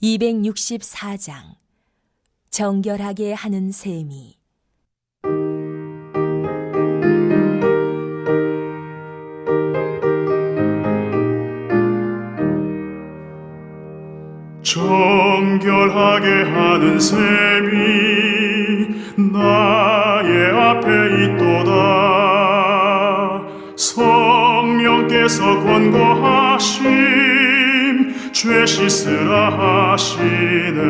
264장 정결하게 하는 셈이. 정결하게 하는 셈이 나의 앞에 있도다. 성령께서 권고하심 죄 씻으라 하시네.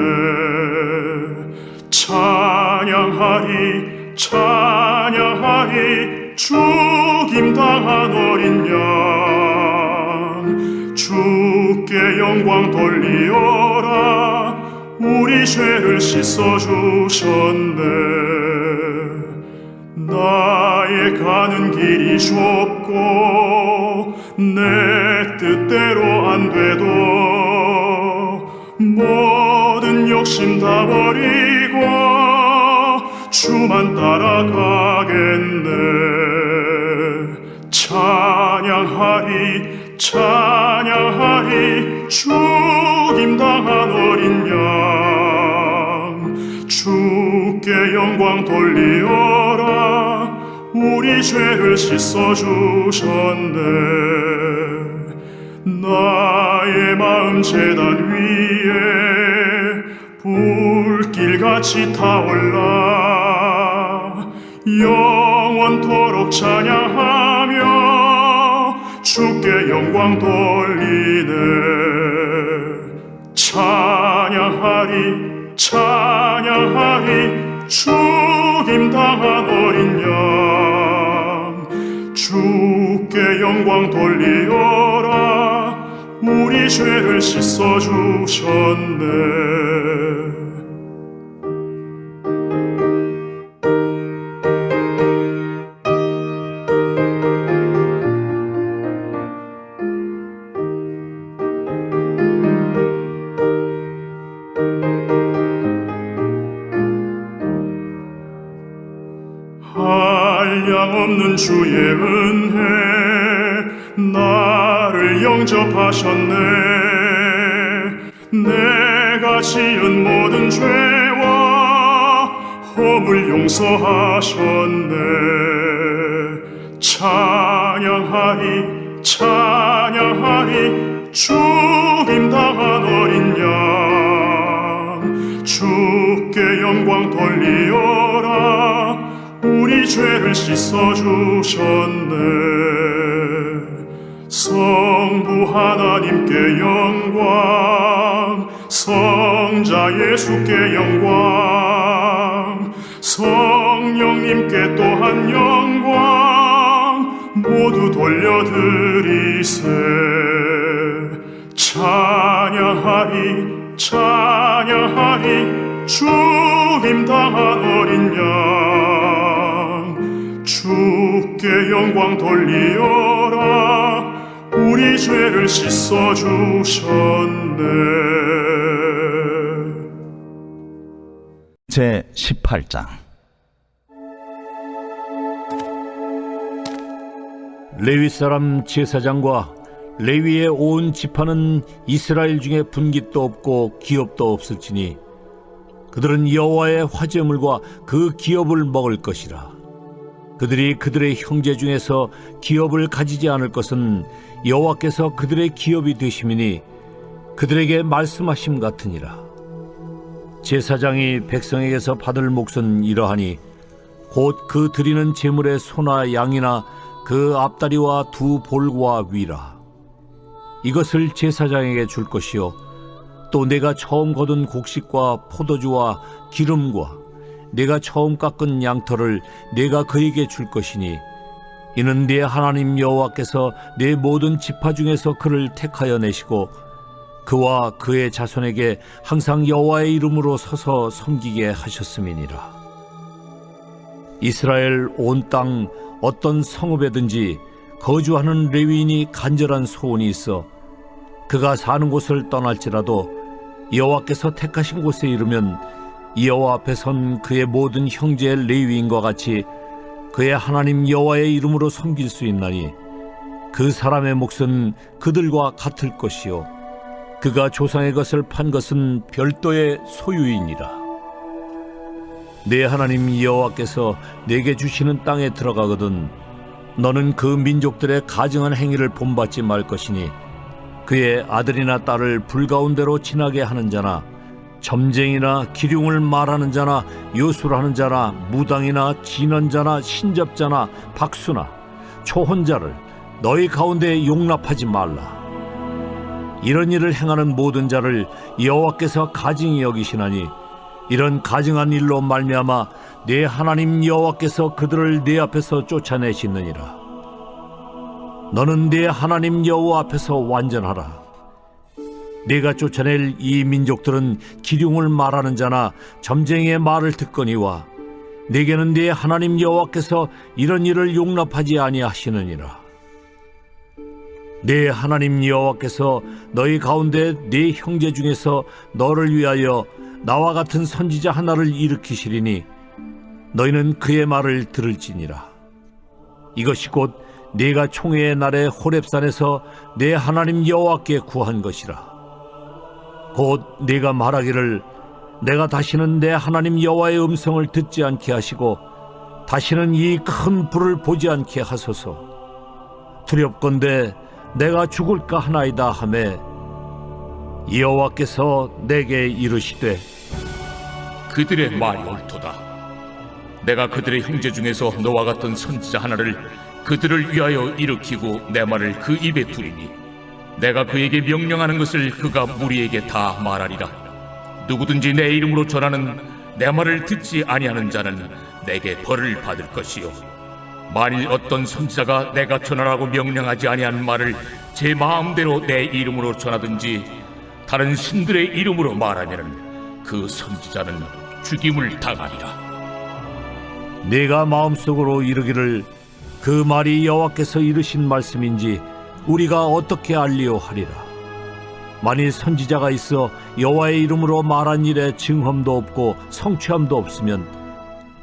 찬양하리 찬양하리 죽임당한 어린 양 주께 영광 돌리어라. 우리 죄를 씻어주셨네. 나의 가는 길이 좁고 내 뜻대로 안 돼도 모든 욕심 다 버리고 주만 따라가겠네. 찬양하리 찬양하리 죽임당한 어린 양 주께 영광 돌리어라. 우리 죄를 씻어주셨네. 나의 마음 제단 위에 불길같이 타올라 영원토록 찬양하며 주께 영광 돌리네. 찬양하리 찬양하리 죽임당한 어린 양 주께 영광 돌리어라. 우리 죄를 씻어주셨네. 한량없는 주의 은혜 나를 영접하셨네. 내가 지은 모든 죄와 허물 용서하셨네. 찬양하리 찬양하리 죽임당한 어린 양 주께 영광 돌리어라. 우리 죄를 씻어주셨네. 성부 하나님께 영광 성자 예수께 영광 성령님께 또한 영광 모두 돌려드리세. 찬양하리 찬양하리 죽임당한 어린 양 주께 영광 돌리어라. 우리 죄를 씻어주셨네. 제18장 레위 사람 제사장과 레위의 온 지파는 이스라엘 중에 분깃도 없고 기업도 없을지니 그들은 여호와의 화제물과 그 기업을 먹을 것이라. 그들이 그들의 형제 중에서 기업을 가지지 않을 것은 여호와께서 그들의 기업이 되심이니 그들에게 말씀하심 같으니라. 제사장이 백성에게서 받을 몫은 이러하니 곧 그 드리는 제물의 소나 양이나 그 앞다리와 두 볼과 위라. 이것을 제사장에게 줄 것이요 또 내가 처음 거둔 곡식과 포도주와 기름과 내가 처음 깎은 양털을 내가 그에게 줄 것이니 이는 네 하나님 여호와께서 네 모든 지파 중에서 그를 택하여 내시고 그와 그의 자손에게 항상 여호와의 이름으로 서서 섬기게 하셨음이니라. 이스라엘 온 땅 어떤 성읍에든지 거주하는 레위인이 간절한 소원이 있어 그가 사는 곳을 떠날지라도 여호와께서 택하신 곳에 이르면 여호와 앞에 선 그의 모든 형제 레위인과 같이 그의 하나님 여호와의 이름으로 섬길 수 있나니 그 사람의 몫은 그들과 같을 것이요 그가 조상의 것을 판 것은 별도의 소유이니라. 내 하나님 여호와께서 내게 주시는 땅에 들어가거든 너는 그 민족들의 가증한 행위를 본받지 말 것이니 그의 아들이나 딸을 불가운데로 지나게 하는 자나 점쟁이나 기륭을 말하는 자나 요술하는 자나 무당이나 진언자나 신접자나 박수나 초혼자를 너희 가운데 용납하지 말라. 이런 일을 행하는 모든 자를 여호와께서 가증히 여기시나니 이런 가증한 일로 말미암아 내 하나님 여호와께서 그들을 내 앞에서 쫓아내시느니라. 너는 내 하나님 여호와 앞에서 완전하라. 내가 쫓아낼 이 민족들은 기륭을 말하는 자나 점쟁이의 말을 듣거니와 내게는 네 하나님 여호와께서 이런 일을 용납하지 아니하시느니라. 네 하나님 여호와께서 너희 가운데 네 형제 중에서 너를 위하여 나와 같은 선지자 하나를 일으키시리니 너희는 그의 말을 들을지니라. 이것이 곧 네가 총회의 날에 호렙산에서 내 하나님 여호와께 구한 것이라. 곧 네가 말하기를 내가 다시는 내 하나님 여호와의 음성을 듣지 않게 하시고 다시는 이 큰 불을 보지 않게 하소서. 두렵건대 내가 죽을까 하나이다 하매 여호와께서 내게 이르시되 그들의 말이 옳도다. 내가 그들의 형제 중에서 너와 같은 선지자 하나를 그들을 위하여 일으키고 내 말을 그 입에 두리니 내가 그에게 명령하는 것을 그가 무리에게 다 말하리라. 누구든지 내 이름으로 전하는 내 말을 듣지 아니하는 자는 내게 벌을 받을 것이요 만일 어떤 선지자가 내가 전하라고 명령하지 아니하는 말을 제 마음대로 내 이름으로 전하든지 다른 신들의 이름으로 말하면 그 선지자는 죽임을 당하리라. 내가 마음속으로 이르기를 그 말이 여호와께서 이르신 말씀인지 우리가 어떻게 알리오 하리라. 만일 선지자가 있어 여호와의 이름으로 말한 일에 증험도 없고 성취함도 없으면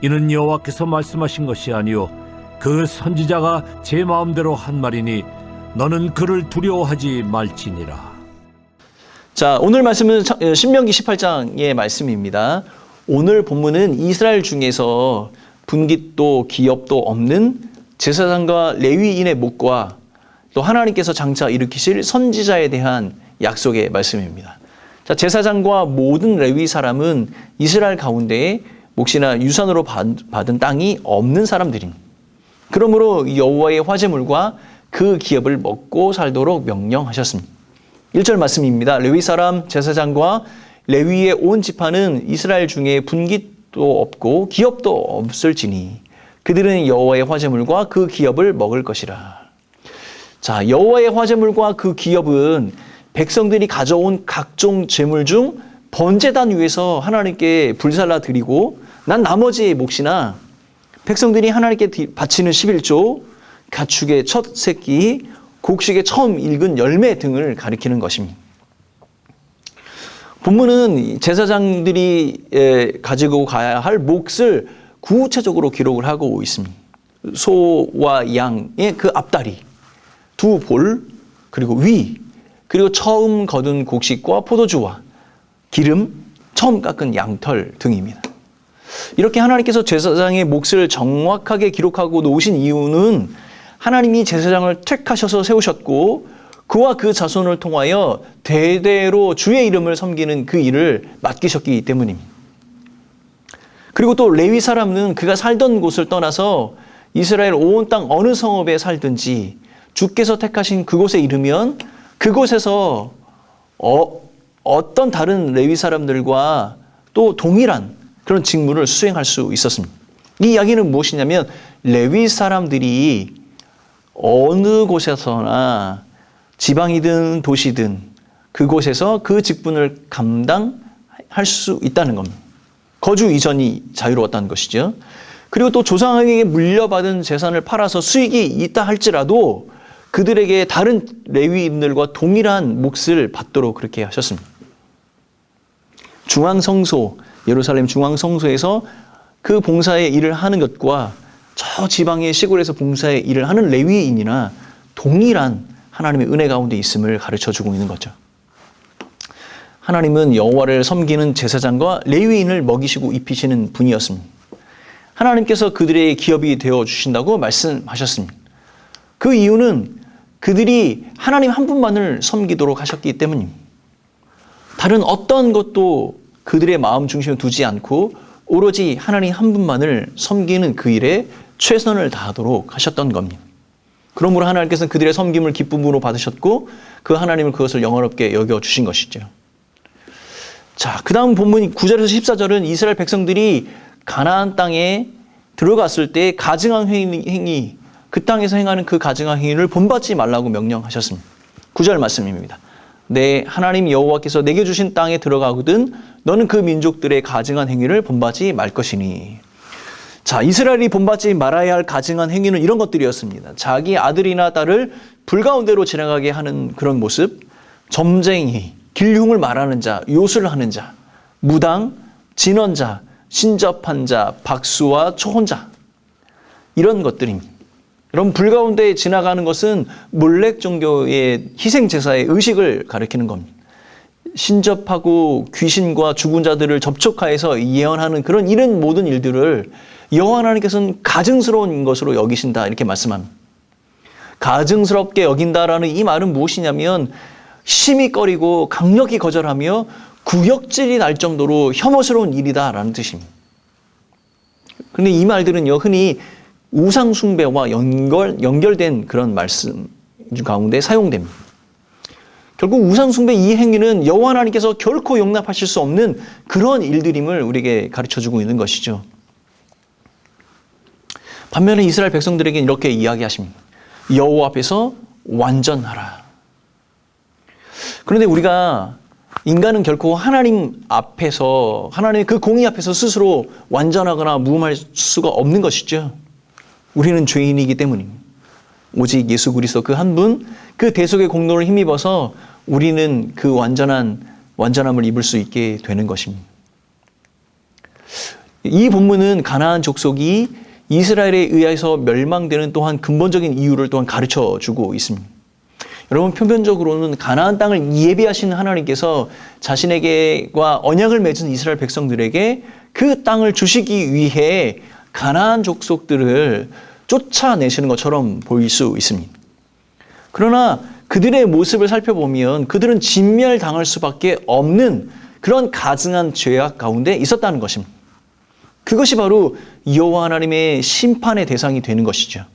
이는 여호와께서 말씀하신 것이 아니요 그 선지자가 제 마음대로 한 말이니 너는 그를 두려워하지 말지니라. 자, 오늘 말씀은 신명기 18장의 말씀입니다. 오늘 본문은 이스라엘 중에서 분깃도 기업도 없는 제사장과 레위인의 목과 또 하나님께서 장차 일으키실 선지자에 대한 약속의 말씀입니다. 자, 제사장과 모든 레위 사람은 이스라엘 가운데에 몫이나 유산으로 받은 땅이 없는 사람들입니다. 그러므로 여호와의 화제물과 그 기업을 먹고 살도록 명령하셨습니다. 1절 말씀입니다. 레위 사람 제사장과 레위의 온 지파는 이스라엘 중에 분깃도 없고 기업도 없을지니 그들은 여호와의 화제물과 그 기업을 먹을 것이라. 자, 여호와의 화제물과 그 기업은 백성들이 가져온 각종 제물 중 번제단 위에서 하나님께 불살라 드리고 난 나머지의 몫이나 백성들이 하나님께 바치는 11조, 가축의 첫 새끼, 곡식의 처음 익은 열매 등을 가리키는 것입니다. 본문은 제사장들이 가지고 가야 할 몫을 구체적으로 기록을 하고 있습니다. 소와 양의 그 앞다리, 두 볼, 그리고 위, 그리고 처음 거둔 곡식과 포도주와 기름, 처음 깎은 양털 등입니다. 이렇게 하나님께서 제사장의 몫을 정확하게 기록하고 놓으신 이유는 하나님이 제사장을 택하셔서 세우셨고 그와 그 자손을 통하여 대대로 주의 이름을 섬기는 그 일을 맡기셨기 때문입니다. 그리고 또 레위 사람은 그가 살던 곳을 떠나서 이스라엘 온 땅 어느 성읍에 살든지 주께서 택하신 그곳에 이르면 그곳에서 어떤 다른 레위 사람들과 또 동일한 그런 직무를 수행할 수 있었습니다. 이 이야기는 무엇이냐면 레위 사람들이 어느 곳에서나 지방이든 도시든 그곳에서 그 직분을 감당할 수 있다는 겁니다. 거주 이전이 자유로웠다는 것이죠. 그리고 또 조상에게 물려받은 재산을 팔아서 수익이 있다 할지라도 그들에게 다른 레위인들과 동일한 몫을 받도록 그렇게 하셨습니다. 중앙성소, 예루살렘 중앙성소에서 그 봉사의 일을 하는 것과 저 지방의 시골에서 봉사의 일을 하는 레위인이나 동일한 하나님의 은혜 가운데 있음을 가르쳐주고 있는 거죠. 하나님은 여호와를 섬기는 제사장과 레위인을 먹이시고 입히시는 분이었습니다. 하나님께서 그들의 기업이 되어 주신다고 말씀하셨습니다. 그 이유는 그들이 하나님 한 분만을 섬기도록 하셨기 때문입니다. 다른 어떤 것도 그들의 마음 중심에 두지 않고 오로지 하나님 한 분만을 섬기는 그 일에 최선을 다하도록 하셨던 겁니다. 그러므로 하나님께서는 그들의 섬김을 기쁨으로 받으셨고 그 하나님을 그것을 영원롭게 여겨주신 것이죠. 자, 그 다음 본문 9절에서 14절은 이스라엘 백성들이 가나안 땅에 들어갔을 때 가증한 행위, 그 땅에서 행하는 그 가증한 행위를 본받지 말라고 명령하셨습니다. 9절 말씀입니다. 내 하나님 여호와께서 내게 주신 땅에 들어가거든 너는 그 민족들의 가증한 행위를 본받지 말 것이니. 자, 이스라엘이 본받지 말아야 할 가증한 행위는 이런 것들이었습니다. 자기 아들이나 딸을 불 가운데로 지나가게 하는 그런 모습, 점쟁이, 길흉을 말하는 자, 요술을 하는 자, 무당, 진언자, 신접한 자, 박수와 초혼자, 이런 것들입니다. 여러분, 불 가운데 지나가는 것은 몰렉 종교의 희생 제사의 의식을 가리키는 겁니다. 신접하고 귀신과 죽은 자들을 접촉하여서 예언하는 그런 이런 모든 일들을 여호와 하나님께서는 가증스러운 것으로 여기신다, 이렇게 말씀합니다. 가증스럽게 여긴다라는 이 말은 무엇이냐면 심히 꺼리고 강력히 거절하며 구역질이 날 정도로 혐오스러운 일이다라는 뜻입니다. 그런데 이 말들은요, 흔히 우상 숭배와 연결된 그런 말씀 가운데 사용됩니다. 결국 우상 숭배 이 행위는 여호와 하나님께서 결코 용납하실 수 없는 그런 일들임을 우리에게 가르쳐주고 있는 것이죠. 반면에 이스라엘 백성들에게 이렇게 이야기하십니다. 여호와 앞에서 완전하라. 그런데 우리가 인간은 결코 하나님 앞에서, 하나님의 그 공의 앞에서 스스로 완전하거나 무함할 수가 없는 것이죠. 우리는 죄인이기 때문입니다. 오직 예수 그리스도 그 한 분, 그 대속의 공로를 힘입어서 우리는 그 완전함을 입을 수 있게 되는 것입니다. 이 본문은 가나안 족속이 이스라엘에 의해서 멸망되는 또한 근본적인 이유를 또한 가르쳐 주고 있습니다. 여러분, 표면적으로는 가나안 땅을 예비하시는 하나님께서 자신에게와 언약을 맺은 이스라엘 백성들에게 그 땅을 주시기 위해 가나안 족속들을 쫓아내시는 것처럼 보일 수 있습니다. 그러나 그들의 모습을 살펴보면 그들은 진멸당할 수밖에 없는 그런 가증한 죄악 가운데 있었다는 것입니다. 그것이 바로 여호와 하나님의 심판의 대상이 되는 것이죠.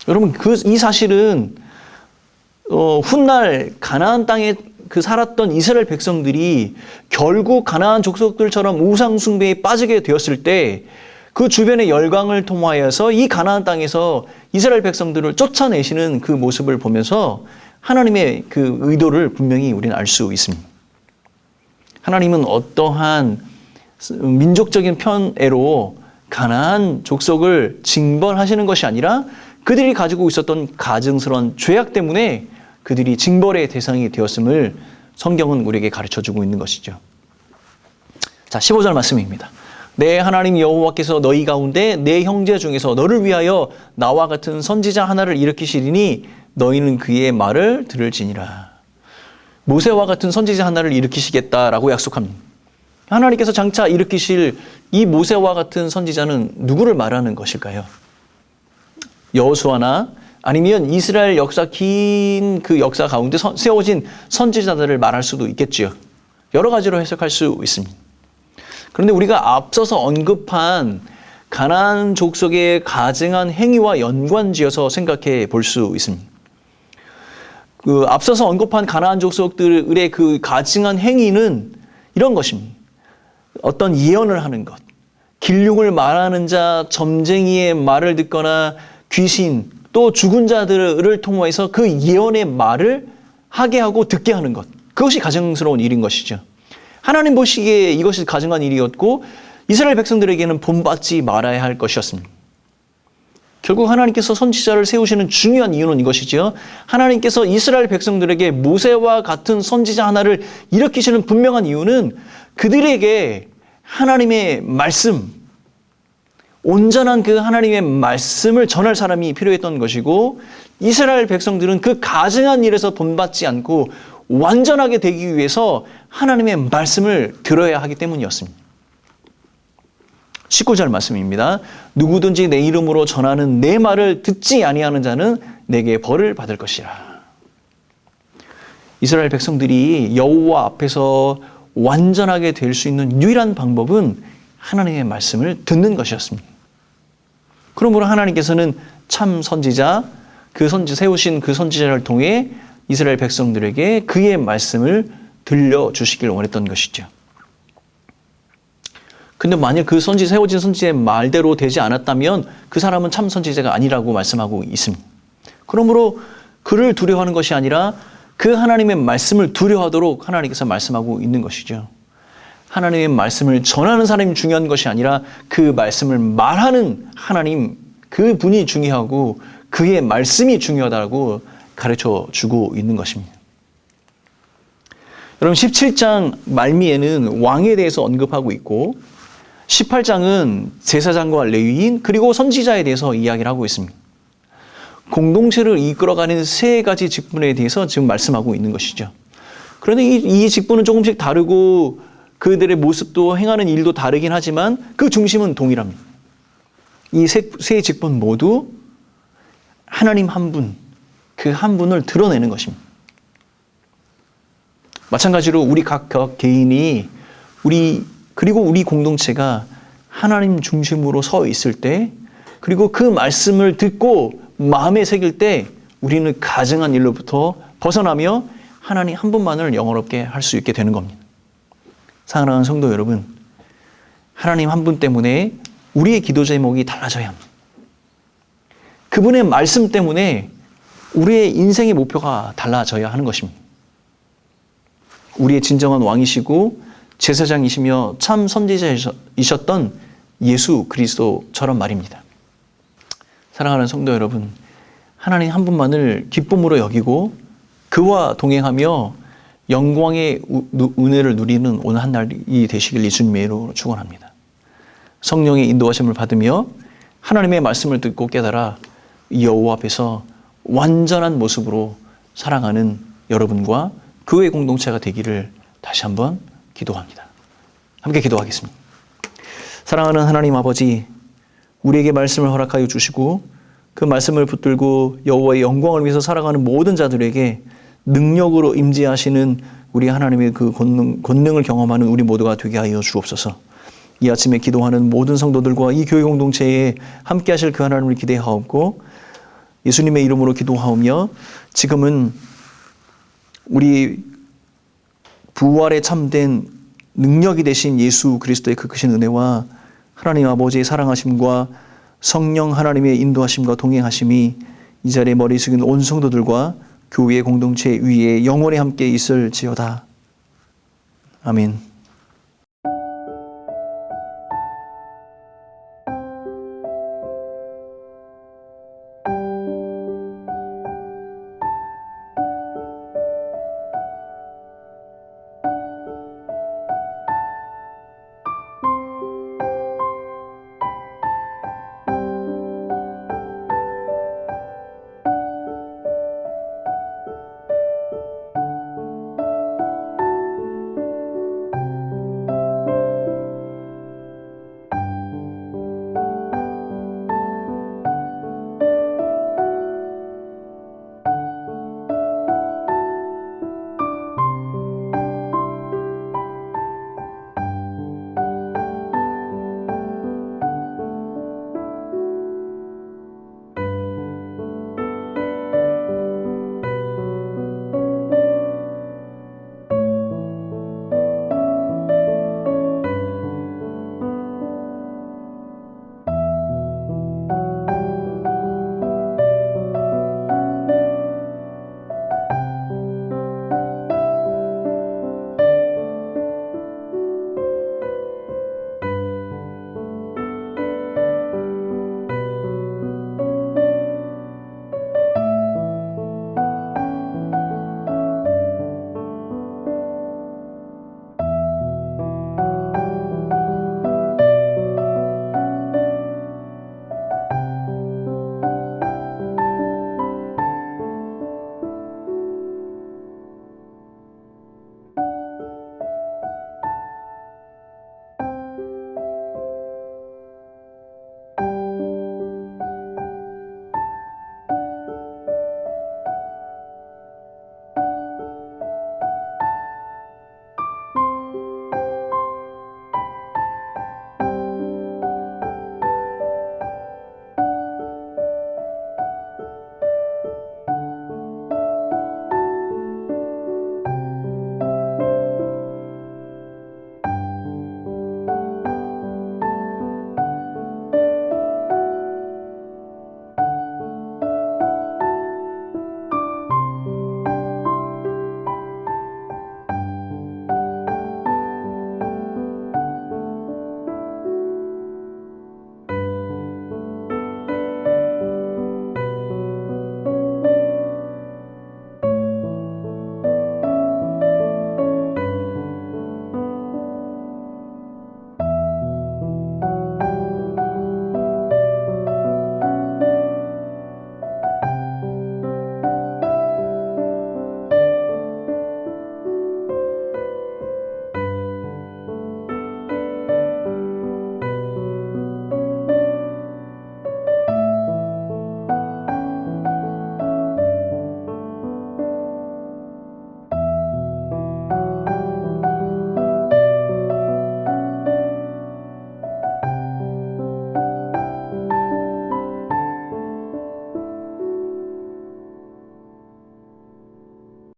여러분, 이 사실은 훗날 가나안 땅에 살았던 이스라엘 백성들이 결국 가나안 족속들처럼 우상 숭배에 빠지게 되었을 때 그 주변의 열강을 통하여서 이 가나안 땅에서 이스라엘 백성들을 쫓아내시는 그 모습을 보면서 하나님의 그 의도를 분명히 우리는 알 수 있습니다. 하나님은 어떠한 민족적인 편애로 가나안 족속을 징벌하시는 것이 아니라 그들이 가지고 있었던 가증스러운 죄악 때문에 그들이 징벌의 대상이 되었음을 성경은 우리에게 가르쳐주고 있는 것이죠. 자, 15절 말씀입니다. 내 하나님 여호와께서 너희 가운데 내 형제 중에서 너를 위하여 나와 같은 선지자 하나를 일으키시리니 너희는 그의 말을 들을지니라. 모세와 같은 선지자 하나를 일으키시겠다라고 약속합니다. 하나님께서 장차 일으키실 이 모세와 같은 선지자는 누구를 말하는 것일까요? 여호수아나 아니면 이스라엘 역사 긴 그 역사 가운데 세워진 선지자들을 말할 수도 있겠지요. 여러 가지로 해석할 수 있습니다. 그런데 우리가 앞서서 언급한 가나안 족속의 가증한 행위와 연관지어서 생각해 볼 수 있습니다. 그 앞서서 언급한 가나안 족속들의 그 가증한 행위는 이런 것입니다. 어떤 예언을 하는 것, 길흉을 말하는 자, 점쟁이의 말을 듣거나 귀신, 또 죽은 자들을 통해서 그 예언의 말을 하게 하고 듣게 하는 것, 그것이 가증스러운 일인 것이죠. 하나님 보시기에 이것이 가증한 일이었고 이스라엘 백성들에게는 본받지 말아야 할 것이었습니다. 결국 하나님께서 선지자를 세우시는 중요한 이유는 이것이죠. 하나님께서 이스라엘 백성들에게 모세와 같은 선지자 하나를 일으키시는 분명한 이유는 그들에게 하나님의 말씀, 온전한 그 하나님의 말씀을 전할 사람이 필요했던 것이고 이스라엘 백성들은 그 가증한 일에서 본받지 않고 완전하게 되기 위해서 하나님의 말씀을 들어야 하기 때문이었습니다. 19절 말씀입니다. 누구든지 내 이름으로 전하는 내 말을 듣지 아니하는 자는 내게 벌을 받을 것이라. 이스라엘 백성들이 여호와 앞에서 완전하게 될 수 있는 유일한 방법은 하나님의 말씀을 듣는 것이었습니다. 그러므로 하나님께서는 참 선지자, 세우신 그 선지자를 통해 이스라엘 백성들에게 그의 말씀을 들려주시길 원했던 것이죠. 근데 만약 세워진 선지자의 말대로 되지 않았다면 그 사람은 참 선지자가 아니라고 말씀하고 있습니다. 그러므로 그를 두려워하는 것이 아니라 그 하나님의 말씀을 두려워하도록 하나님께서 말씀하고 있는 것이죠. 하나님의 말씀을 전하는 사람이 중요한 것이 아니라 그 말씀을 말하는 하나님, 그 분이 중요하고 그의 말씀이 중요하다고 가르쳐 주고 있는 것입니다. 여러분 17장 말미에는 왕에 대해서 언급하고 있고 18장은 제사장과 레위인 그리고 선지자에 대해서 이야기를 하고 있습니다. 공동체를 이끌어가는 세 가지 직분에 대해서 지금 말씀하고 있는 것이죠. 그런데 이 직분은 조금씩 다르고 그들의 모습도 행하는 일도 다르긴 하지만 그 중심은 동일합니다. 이 세 직분 모두 하나님 한 분, 그 한 분을 드러내는 것입니다. 마찬가지로 우리 각 개인이 그리고 우리 공동체가 하나님 중심으로 서 있을 때 그리고 그 말씀을 듣고 마음에 새길 때 우리는 가증한 일로부터 벗어나며 하나님 한 분만을 영원롭게 할 수 있게 되는 겁니다. 사랑하는 성도 여러분, 하나님 한 분 때문에 우리의 기도 제목이 달라져야 합니다. 그분의 말씀 때문에 우리의 인생의 목표가 달라져야 하는 것입니다. 우리의 진정한 왕이시고 제사장이시며 참 선지자이셨던 예수 그리스도처럼 말입니다. 사랑하는 성도 여러분, 하나님 한 분만을 기쁨으로 여기고 그와 동행하며 영광의 은혜를 누리는 오늘 한 날이 되시길 예수님의 이름으로 축원합니다. 성령의 인도하심을 받으며 하나님의 말씀을 듣고 깨달아 여호와 앞에서 완전한 모습으로 살아가는 여러분과 교회 공동체가 되기를 다시 한번 기도합니다. 함께 기도하겠습니다. 사랑하는 하나님 아버지, 우리에게 말씀을 허락하여 주시고 그 말씀을 붙들고 여호와의 영광을 위해서 살아가는 모든 자들에게 능력으로 임재하시는 우리 하나님의 그 권능을 경험하는 우리 모두가 되게 하여 주옵소서. 이 아침에 기도하는 모든 성도들과 이 교회 공동체에 함께 하실 그 하나님을 기대하옵고 예수님의 이름으로 기도하오며 지금은 우리 부활에 참된 능력이 되신 예수 그리스도의 그 크신 은혜와 하나님 아버지의 사랑하심과 성령 하나님의 인도하심과 동행하심이 이 자리에 머리 숙인 온 성도들과 교회의 공동체 위에 영원히 함께 있을지어다. 아멘.